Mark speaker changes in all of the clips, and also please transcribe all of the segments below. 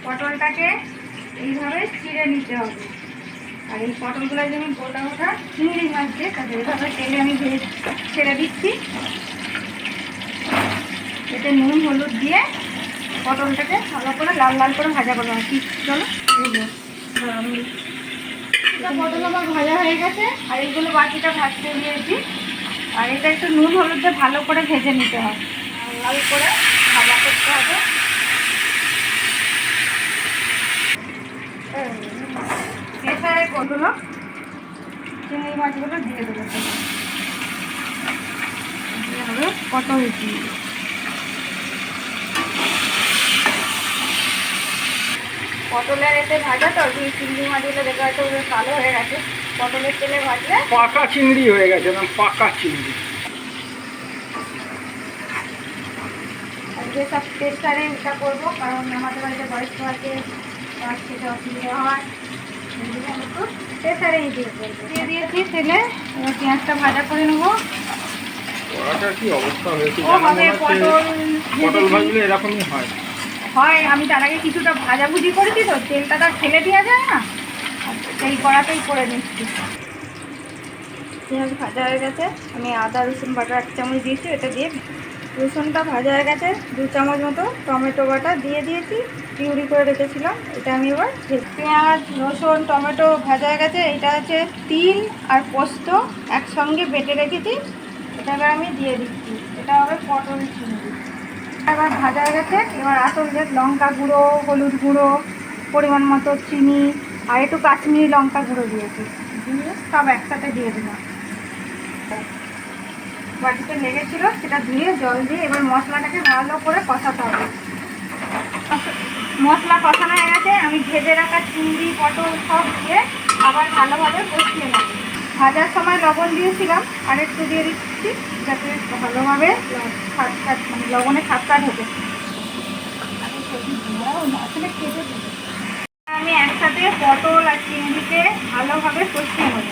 Speaker 1: পটলটাকে এইভাবে চিড়ে নিতে হবে। আর এই পটলগুলো যেমন গোটা গোটা চিংড়ি মাছ দিয়ে তাদের এইভাবে তেলে আমি ছেড়ে দিচ্ছি। এতে নুন হলুদ দিয়ে পটলটাকে ভালো করে লাল লাল করে ভাজা করবো। কি চলো পটল আমার ভাজা হয়ে গেছে, আর এইগুলো বাকিটা ভাজতে দিয়েছি। আর এটা একটু নুন হলুদ দিয়ে ভালো করে ভেজে নিতে হবে, লাল করে ভাজা করতে হবে। প্রেসারে কতগুলো চিংড়ি মাছগুলো দিয়ে দেবো, দিয়ে হবে পটল চিংড়ি। পটলের এতে ভাজা তো চিংড়ি মাছগুলো দেখে হয়তো কালো হয়ে গেছে, পটলের তেলে ভাজলে
Speaker 2: পাকা চিংড়ি হয়ে গেছে না, পাকা চিংড়ি।
Speaker 1: আজকে সব প্রেসারে এটা করবো, কারণ আমাদের বাড়িতে বয়স্ক আছে, মাছ খেতে অসুবিধা হয়। প্রেসারেই দিয়ে দিয়েছি তেলে। এবার পেঁয়াজটা ভাজা করে নেবো।
Speaker 2: কি অবস্থা হয়েছে,
Speaker 1: পটল
Speaker 2: ভাজলে এরকমই হয়।
Speaker 1: আমি তার আগে কিছুটা ভাজাভুজি করেছি তো, তেলটা তার ফেলে দেওয়া যায় না, সেই কড়াতেই করে নিচ্ছি। পেঁয়াজ ভাজা হয়ে গেছে, আমি আদা রসুন বাটা 1 চামচ দিয়েছি। এটা দিয়ে রসুনটা ভাজা হয়ে গেছে, 2 চামচ মতো টমেটো বাটা দিয়ে দিয়েছি, পিউরি করে রেখেছিলাম। এটা আমি এবার পেঁয়াজ রসুন টমেটো ভাজা হয়ে গেছে। এটা হচ্ছে তিল আর পোস্ত একসঙ্গে বেটে রেখেছি, এটা এবার আমি দিয়ে দিচ্ছি। এটা হবে পটল চিংড়ি। এবার ভাজা হয়ে গেছে, এবার আসল যে লঙ্কা গুঁড়ো, হলুদ গুঁড়ো, পরিমাণ মতো চিনি আর একটু কাশ্মীরি লঙ্কা গুঁড়ো দিয়েছি, দিয়ে সব একসাথে দিয়ে দিলাম। বাটিতে লেগেছিল সেটা ধুয়ে জল দিয়ে এবার মশলাটাকে ভালো করে কষাতে হবে। মশলা কষানো হয়ে গেছে, আমি ভেজে রাখা চিংড়ি পটল সব দিয়ে আবার ভালোভাবে কষিয়ে নেব। ভাজার সময় লবণ দিয়েছিলাম, আর একটু দিয়ে দিচ্ছি যাতে ভালোভাবে লবণের স্বাদটা ঢোকে। আমি একসাথে পটল আর চিংড়িকে ভালোভাবে কষিয়ে নেব।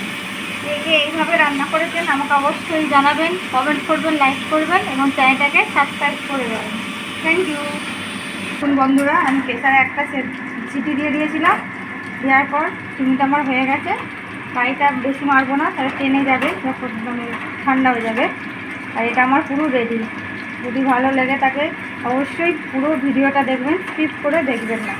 Speaker 1: কে এইভাবে রান্না করেছেন আমাকে অবশ্যই জানাবেন, কমেন্ট করবেন, লাইক করবেন এবং চ্যানেলটাকে সাবস্ক্রাইব করে দেবেন। Thank you. এখন বন্ধুরা, আমি প্রেসারে একটা সিটি দিয়ে দিয়েছিলাম, দেওয়ার পর চিংড়িটা আমার হয়ে গেছে। পানিটা বেশি মারবো না, তাহলে টেনে যাবে, মানে ঠান্ডা হয়ে যাবে। আর এটা আমার পুরো রেডি। যদি ভালো লেগে থাকে অবশ্যই পুরো ভিডিওটা দেখবেন, স্কিপ করে দেখবেন না।